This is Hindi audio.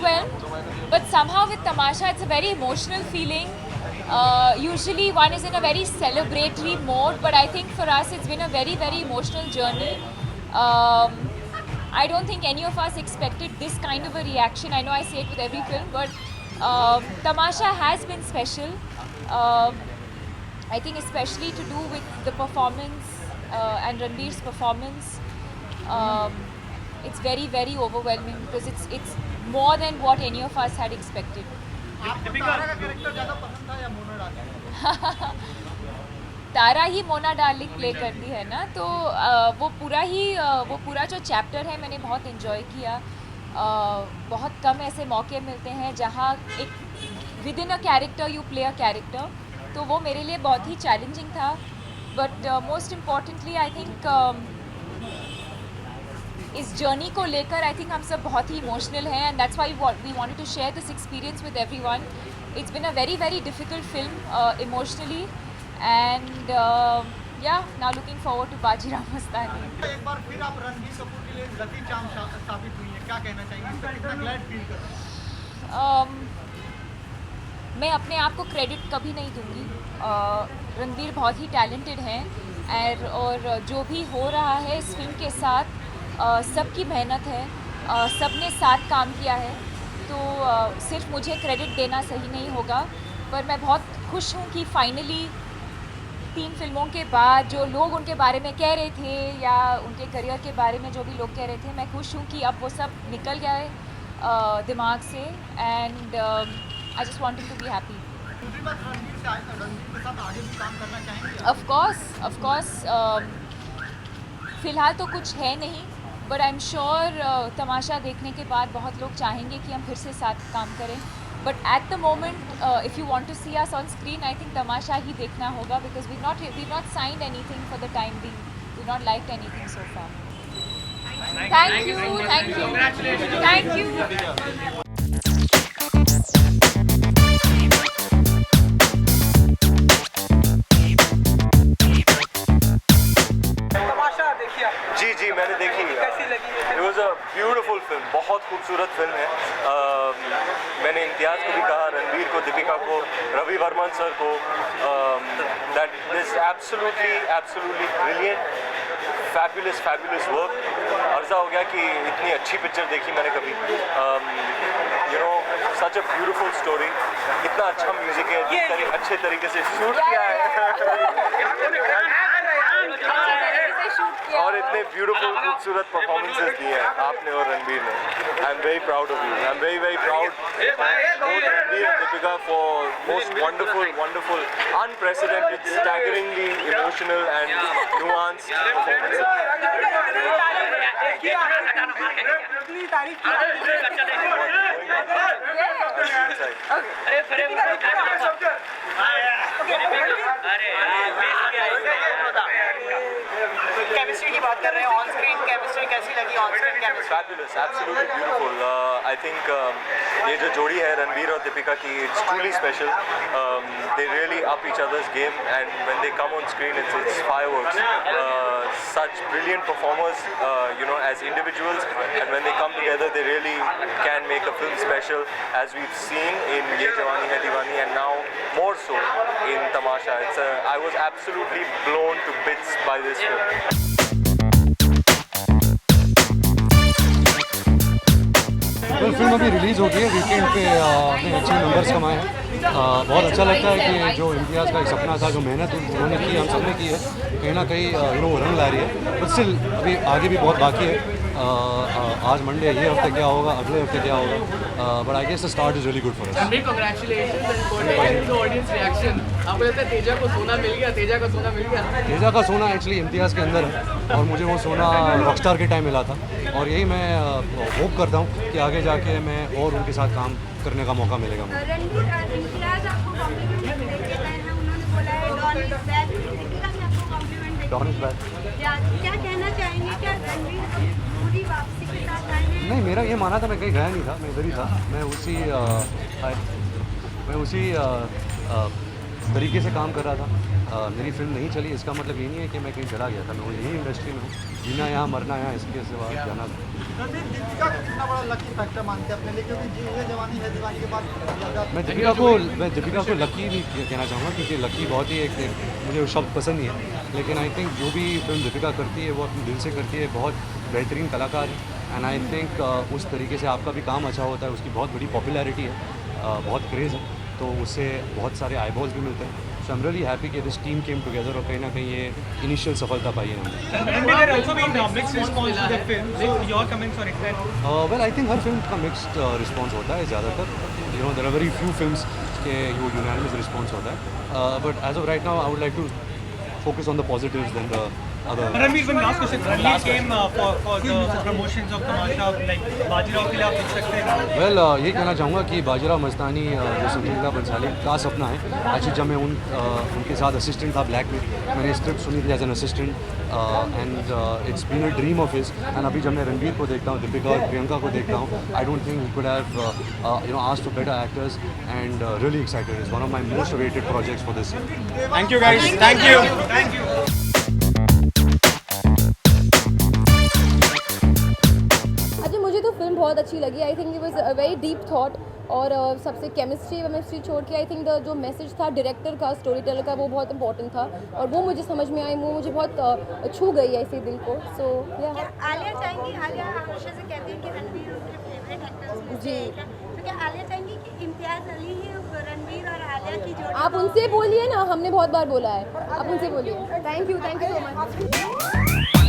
overwhelmed, but somehow with Tamasha it's a very emotional feeling. Usually one is in a very celebratory mode, but I think for us it's been a very, very emotional journey. I don't think any of us expected this kind of a reaction. I know I say it with every film, but Tamasha has been special. I think especially to do with the performance and Ranveer's performance. It's very, very overwhelming because it's more than what any of us had expected. आपको तारा का कैरेक्टर ज़्यादा पसंद था या मोना डाल? तारा ही मोना डार्लिंग प्ले करती है ना, तो वो पूरा जो चैप्टर है मैंने बहुत इन्जॉय किया. बहुत कम ऐसे मौके मिलते हैं जहाँ एक within a character you play a character, तो वो मेरे लिए बहुत ही चैलेंजिंग था. But most importantly I think इस जर्नी को लेकर आई थिंक हम सब बहुत ही इमोशनल हैं, and that's why we wanted to share this experience with everyone. It's been a very, very difficult film emotionally, and now looking forward to Bajirao Mastani. एक बार फिर आप रणबीर कपूर के लिए लकी चार्म साबित हुई है, क्या कहना चाहिए? इसका कितना ग्लैड फील कर रहा हूं? मैं अपने आप को क्रेडिट कभी नहीं दूंगी. रणबीर बहुत ही टैलेंटेड हैं, और जो भी हो रहा है इस फिल्म के साथ सबकी मेहनत है, सबने साथ काम किया है, तो सिर्फ मुझे क्रेडिट देना सही नहीं होगा. पर मैं बहुत खुश हूँ कि फाइनली 3 फिल्मों के बाद जो लोग उनके बारे में कह रहे थे या उनके करियर के बारे में जो भी लोग कह रहे थे, मैं खुश हूँ कि अब वो सब निकल गया है दिमाग से, and I just wanted to be happy. दूसरी बात, रणबीर के साथ आगे भी काम करना चाहेंगे? ऑफ कोर्स फ़िलहाल तो कुछ है नहीं, बट आई एम श्योर तमाशा देखने के बाद बहुत लोग चाहेंगे कि हम फिर से साथ काम करें. But at the moment, if you want to see us on screen, I think Tamasha ही देखना होगा, because we've not signed anything for the time being. We've not liked anything so far. Thank you. Congratulations. Thank you. जी मैंने देखी. It was a beautiful film, बहुत खूबसूरत फिल्म है. मैंने इम्तियाज़ को भी कहा, रणबीर को, दीपिका को, रवि वर्मन सर को, that this absolutely brilliant, fabulous work. अर्जा हो गया कि इतनी अच्छी पिक्चर देखी मैंने कभी. सच अ ब्यूटिफुल स्टोरी, इतना अच्छा म्यूजिक है, अच्छे तरीके से शूट किया है और इतने ब्यूटीफुल खूबसूरत परफॉर्मेंसेस दिए हैं आपने और रणबीर ने. I am very proud of you. I am very proud both Ranbir and Deepika for most wonderful, unprecedented, staggeringly emotional and nuanced performances. Chemistry की बात कर रहे हैं, ऑन स्क्रीन केमिस्ट्री कैसी लगी? On screen chemistry Fabulous, absolutely beautiful. I think ये जो जोड़ी है रणबीर और दीपिका की, it's truly special. They really up each other's game, and when they come on screen, it's fireworks. Such brilliant performers, as individuals, and when they come together, they really can make a film special, as we've seen in Ye Jawani Hai Deewani, and now more so in Tamasha. I was absolutely blown to bits by this film. Film अभी रिलीज़ हो गई है, वीकेंड पे अपने अच्छे नंबर्स कमाए हैं. बहुत अच्छा लगता है कि जो इम्तियाज़ का एक सपना था, जो मेहनत उन्होंने की, हम सब ने की है, कहीं ना कहीं वो रंग ला रही है. बट स्टिल अभी आगे भी बहुत बाकी है. आज मंडे, ये हफ्ते क्या होगा, अगले हफ्ते क्या होगा, but I guess the start is really good for us. Congratulations and what is the audience reaction? आपको लगता है तेजा को सोना मिल गया? तेजा का सोना एक्चुअली इम्तियाज़ के अंदर है, और मुझे वो सोना रॉकस्टार के टाइम मिला था, और यही मैं होप करता हूँ कि आगे जाके मैं और उनके साथ काम करने का मौका मिलेगा मुझे. Don is back. क्या कहना चाहेंगे? क्या रणबीर पूरी वापसी के साथ आए हैं? नहीं, मेरा ये माना था, मैं कहीं गया नहीं था, मैं इधर ही था. मैं उसी तरीके से काम कर रहा था. मेरी फिल्म नहीं चली, इसका मतलब ये नहीं है कि मैं कहीं चला गया था. मैं यही इंडस्ट्री में हूँ, जीना यहाँ, मरना यहाँ, इसके सिवा जाना. रणबीर, दीपिका को कितना बड़ा लकी फैक्टर मानते हैं अपने लिए, क्योंकि जी ये जवानी है दीवानी के बाद ज़्यादा मैं दीपिका को लकी नहीं कहना चाहूँगा, क्योंकि लकी बहुत ही एक मुझे वो शब्द पसंद नहीं है, लेकिन आई थिंक जो भी फिल्म दीपिका करती है वो अपने दिल से करती है, बहुत बेहतरीन कलाकार है। एंड आई थिंक उस तरीके से आपका भी काम अच्छा होता है, उसकी बहुत बड़ी पॉपुलैरिटी है, बहुत क्रेज़ है, तो उससे बहुत सारे आईबॉल्स भी मिलते हैं। सो आई एम रियली हैप्पी कि दिस टीम केम टुगेदर और कहीं ना कहीं ये इनिशियल सफलता पाई है हमने। There has also been mixed response to the film. So your comments on it? Well I think हर फिल्म का मिक्स्ड रिस्पॉन्स होता है ज़्यादातर, you know there are very few films के वो यूनानिमस रिस्पॉन्स होता है, but as of right now I would like to focus on the positives than the other. Ranveer, one last question. Ranveer came for the promotions of Tamasha, like Bajirao के लिए आप देख सकते हैं. वेल ये कहना चाहूँगा कि बाजीराव मस्तानी जो संजीदा बंसाली का सपना है, एक्चुअली जब मैं उनके साथ असिस्टेंट था ब्लैक में, मैंने स्क्रिप्ट सुनी थी as an assistant, and it's been a dream of his. And अभी जब मैं रणवीर को देखता हूँ, दीपिका और प्रियंका को देखता हूँ, I don't think he could have you know asked for better actors, and really excited, is one of my most awaited projects for this year. Thank you guys. Thank you. Thank you. अच्छा, मुझे तो फिल्म बहुत अच्छी लगी। I think it was a very deep thought, और सबसे केमिस्ट्री छोड़ के आई थिंक जो मैसेज था डायरेक्टर का, स्टोरी टेलर का, वो बहुत इंपॉर्टेंट था, और वो मुझे समझ में आई, वो मुझे बहुत छू गई ऐसे दिल को। सो या क्या आलिया चाहेंगी, आलिया हमेशा से कहती हैं कि रणवीर उनके फेवरेट एक्टर्स में से जी। एक है, तो क्या आलिया चाहेंगी कि इम्तियाज़ अली ही रणवीर और आलिया की जोड़ी? आप उनसे बोलिए ना, हमने बहुत बार बोला है, आप उनसे बोलिए। Thank you so much.